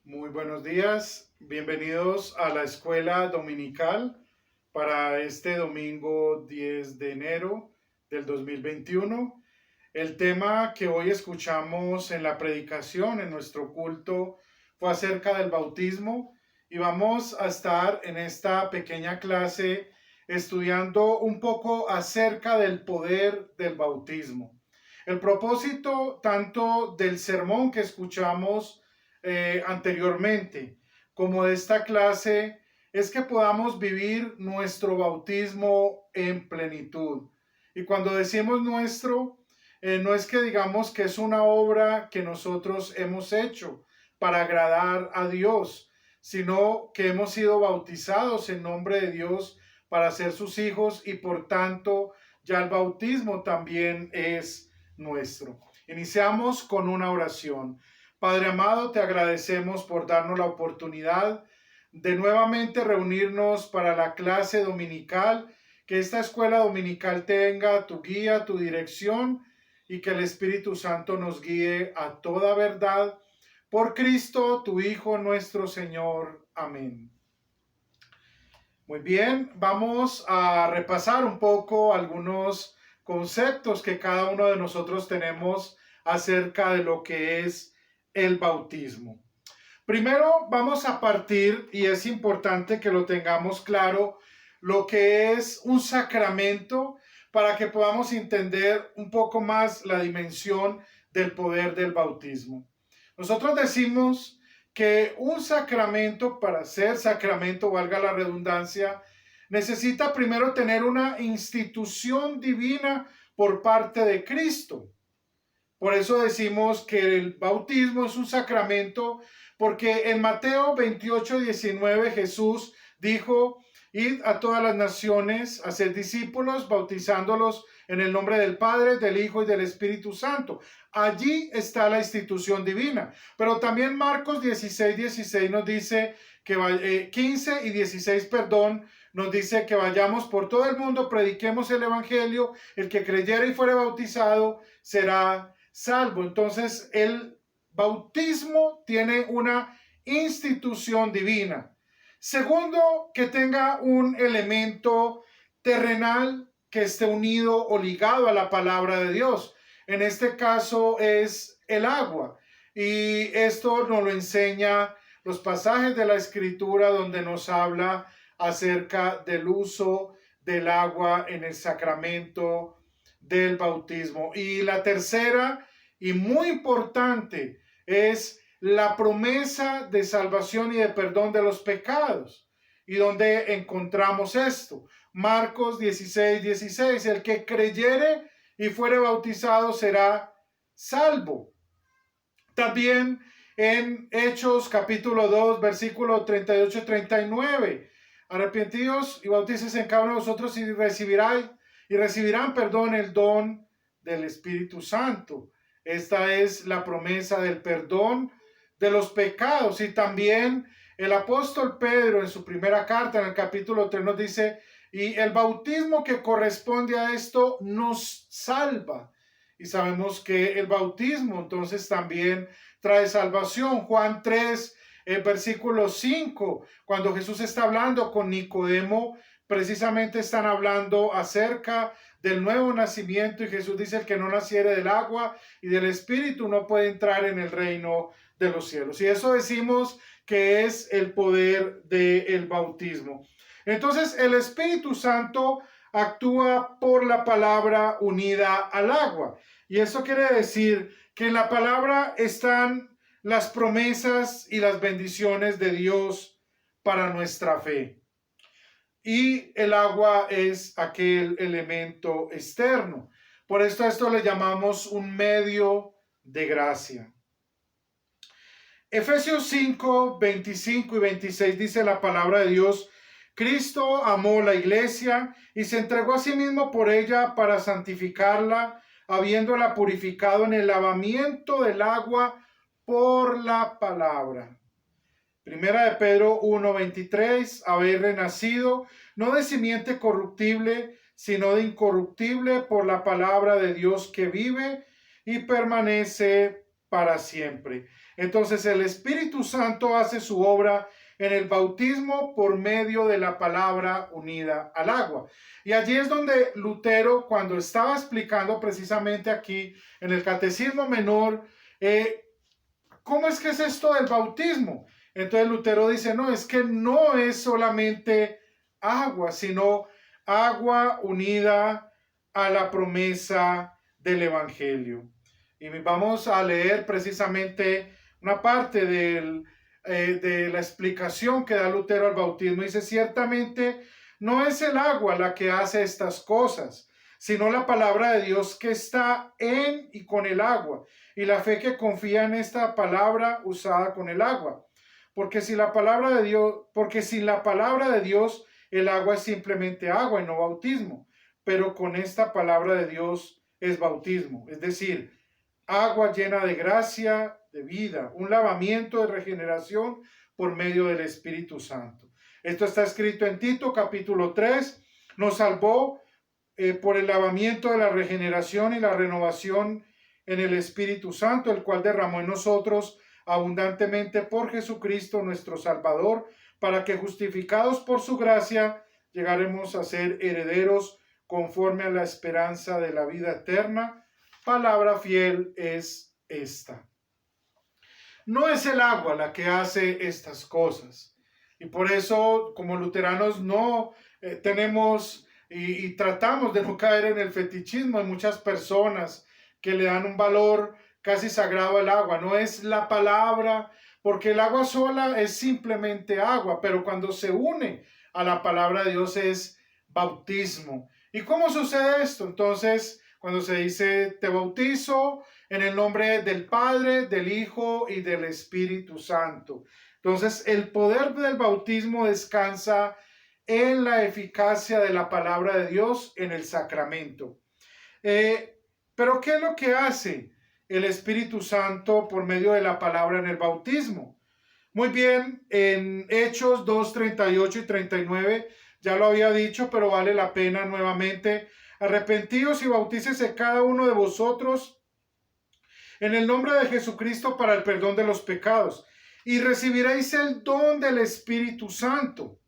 Muy buenos días, bienvenidos a la escuela dominical para este domingo 10 de enero del 2021. El tema que hoy escuchamos en la predicación, en nuestro culto, fue acerca del bautismo y vamos a estar en esta pequeña clase estudiando un poco acerca del poder del bautismo. El propósito tanto del sermón que escuchamos anteriormente como de esta clase es que podamos vivir nuestro bautismo en plenitud. Y cuando decimos nuestro, no es que digamos que es una obra que nosotros hemos hecho para agradar a Dios, sino que hemos sido bautizados en nombre de Dios para ser sus hijos y por tanto ya el bautismo también es nuestro. Iniciamos con una oración. Padre amado, te agradecemos por darnos la oportunidad de nuevamente reunirnos para la clase dominical, que esta escuela dominical tenga tu guía, tu dirección y que el Espíritu Santo nos guíe a toda verdad. Por Cristo, tu Hijo, nuestro Señor. Amén. Muy bien, vamos a repasar un poco algunos conceptos que cada uno de nosotros tenemos acerca de lo que es el bautismo. Primero vamos a partir, y es importante que lo tengamos claro, lo que es un sacramento para que podamos entender un poco más la dimensión del poder del bautismo. Nosotros decimos que un sacramento, para ser sacramento, valga la redundancia, necesita primero tener una institución divina por parte de Cristo. Por eso decimos que el bautismo es un sacramento, porque en Mateo 28:19 Jesús dijo: id a todas las naciones, hacer discípulos, bautizándolos en el nombre del Padre, del Hijo y del Espíritu Santo. Allí está la institución divina. Pero también Marcos 16:16 nos dice que 15 y 16, perdón, nos dice que vayamos por todo el mundo, prediquemos el evangelio, el que creyere y fuere bautizado será salvo. Entonces, el bautismo tiene una institución divina. Segundo, que tenga un elemento terrenal que esté unido o ligado a la palabra de Dios. En este caso es el agua. Y esto nos lo enseña los pasajes de la Escritura donde nos habla acerca del uso del agua en el sacramento del bautismo. Y la tercera y muy importante es la promesa de salvación y de perdón de los pecados. ¿Y dónde encontramos esto? Marcos 16:16, el que creyere y fuere bautizado será salvo. También en Hechos capítulo 2, versículo 38-39, arrepentidos y bautícense en cada uno de vosotros y recibirán, perdón, el don del Espíritu Santo. Esta es la promesa del perdón de los pecados. Y también el apóstol Pedro en su primera carta, en el capítulo 3, nos dice: y el bautismo que corresponde a esto nos salva. Y sabemos que el bautismo entonces también trae salvación. Juan 3, versículo 5, cuando Jesús está hablando con Nicodemo, precisamente están hablando acerca del nuevo nacimiento y Jesús dice: el que no naciere del agua y del Espíritu no puede entrar en el reino de los cielos. Y eso decimos que es el poder del bautismo. Entonces el Espíritu Santo actúa por la palabra unida al agua. Y eso quiere decir que en la palabra están las promesas y las bendiciones de Dios para nuestra fe. Y el agua es aquel elemento externo. Por esto a esto le llamamos un medio de gracia. Efesios 5, 25 y 26 dice la palabra de Dios: Cristo amó la iglesia y se entregó a sí mismo por ella para santificarla, habiéndola purificado en el lavamiento del agua por la palabra. Primera de Pedro 1:23, habéis renacido, no de simiente corruptible, sino de incorruptible por la palabra de Dios que vive y permanece para siempre. Entonces el Espíritu Santo hace su obra en el bautismo por medio de la palabra unida al agua. Y allí es donde Lutero, cuando estaba explicando precisamente aquí en el Catecismo Menor, ¿cómo es que es esto del bautismo? Entonces Lutero dice, no, es que no es solamente agua, sino agua unida a la promesa del Evangelio. Y vamos a leer precisamente una parte de la explicación que da Lutero al bautismo. Dice, ciertamente no es el agua la que hace estas cosas, sino la palabra de Dios que está en y con el agua, y la fe que confía en esta palabra usada con el agua. Porque sin la palabra de Dios, el agua es simplemente agua y no bautismo. Pero con esta palabra de Dios es bautismo, es decir, agua llena de gracia, de vida, un lavamiento de regeneración por medio del Espíritu Santo. Esto está escrito en Tito capítulo 3. Nos salvó por el lavamiento de la regeneración y la renovación en el Espíritu Santo, el cual derramó en nosotros abundantemente por Jesucristo nuestro Salvador, para que justificados por su gracia llegaremos a ser herederos conforme a la esperanza de la vida eterna. Palabra fiel es esta. No es el agua la que hace estas cosas. Y por eso, como luteranos, no tenemos y tratamos de no caer en el fetichismo de muchas personas que le dan un valor casi sagrado al agua. No es la palabra, porque el agua sola es simplemente agua, pero cuando se une a la palabra de Dios es bautismo. ¿Y cómo sucede esto? Entonces, cuando se dice, te bautizo en el nombre del Padre, del Hijo y del Espíritu Santo. Entonces, el poder del bautismo descansa en la eficacia de la palabra de Dios en el sacramento. Pero ¿qué es lo que hace el Espíritu Santo por medio de la palabra en el bautismo? Muy bien, en Hechos 2, 38 y 39, ya lo había dicho, pero vale la pena nuevamente. Arrepentíos y bautícese cada uno de vosotros en el nombre de Jesucristo para el perdón de los pecados, y recibiréis el don del Espíritu Santo,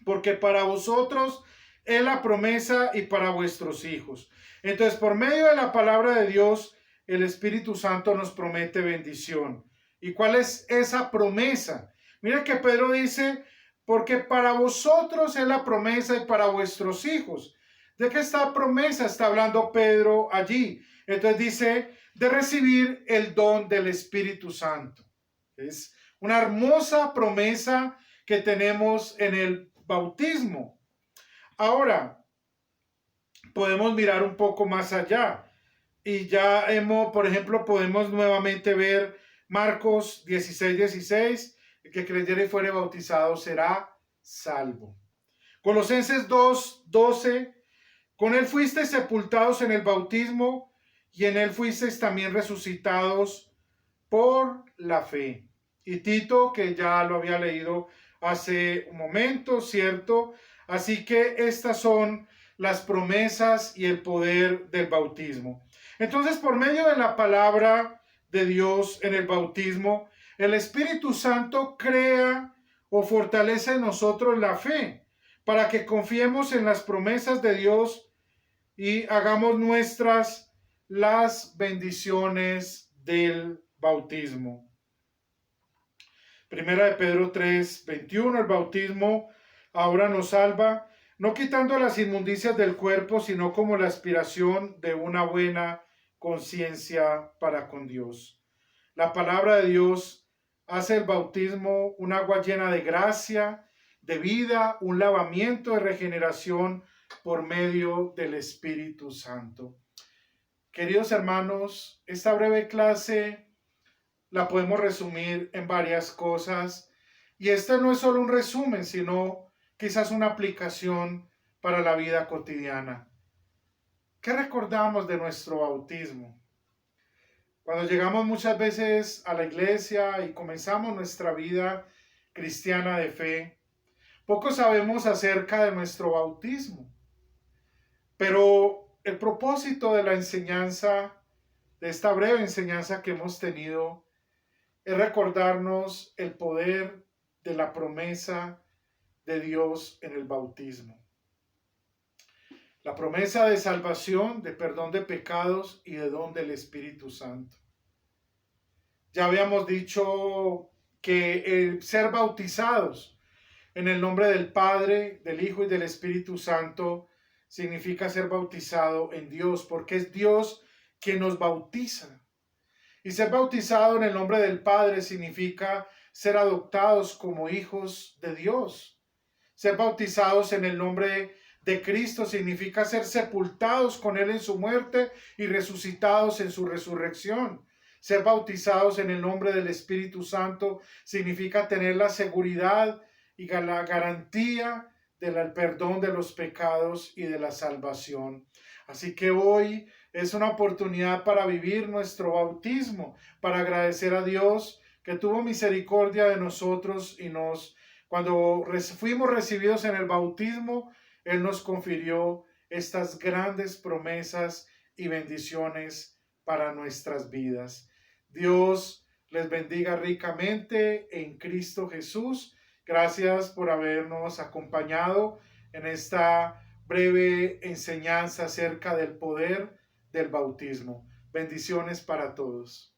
porque para vosotros es la promesa y para vuestros hijos. Entonces, por medio de la palabra de Dios, el Espíritu Santo nos promete bendición. ¿Y cuál es esa promesa? Mira que Pedro dice, porque para vosotros es la promesa y para vuestros hijos. ¿De qué esta promesa está hablando Pedro allí? Entonces dice, de recibir el don del Espíritu Santo. Es una hermosa promesa que tenemos en el bautismo. Ahora, podemos mirar un poco más allá. Y ya por ejemplo, podemos nuevamente ver Marcos 16, 16, el que creyere y fuere bautizado será salvo. Colosenses 2, 12, con él fuisteis sepultados en el bautismo y en él fuisteis también resucitados por la fe. Y Tito, que ya lo había leído hace un momento, ¿cierto? Así que estas son las promesas y el poder del bautismo. Entonces, por medio de la palabra de Dios en el bautismo, el Espíritu Santo crea o fortalece en nosotros la fe para que confiemos en las promesas de Dios y hagamos nuestras las bendiciones del bautismo. Primera de Pedro 3, 21, el bautismo ahora nos salva, no quitando las inmundicias del cuerpo, sino como la aspiración de una buena conciencia para con Dios. La palabra de Dios hace el bautismo un agua llena de gracia, de vida, un lavamiento de regeneración por medio del Espíritu Santo. Queridos hermanos, esta breve clase la podemos resumir en varias cosas y este no es solo un resumen, sino quizás una aplicación para la vida cotidiana. ¿Qué recordamos de nuestro bautismo? Cuando llegamos muchas veces a la iglesia y comenzamos nuestra vida cristiana de fe, poco sabemos acerca de nuestro bautismo. Pero el propósito de la enseñanza de esta breve enseñanza que hemos tenido es recordarnos el poder de la promesa de Dios en el bautismo. La promesa de salvación, de perdón de pecados y de don del Espíritu Santo. Ya habíamos dicho que el ser bautizados en el nombre del Padre, del Hijo y del Espíritu Santo significa ser bautizado en Dios, porque es Dios quien nos bautiza. Y ser bautizado en el nombre del Padre significa ser adoptados como hijos de Dios. Ser bautizados en el nombre de Cristo significa ser sepultados con Él en su muerte y resucitados en su resurrección. Ser bautizados en el nombre del Espíritu Santo significa tener la seguridad y la garantía del perdón de los pecados y de la salvación. Así que hoy es una oportunidad para vivir nuestro bautismo, para agradecer a Dios que tuvo misericordia de nosotros y cuando fuimos recibidos en el bautismo, Él nos confirió estas grandes promesas y bendiciones para nuestras vidas. Dios les bendiga ricamente en Cristo Jesús. Gracias por habernos acompañado en esta breve enseñanza acerca del poder del bautismo. Bendiciones para todos.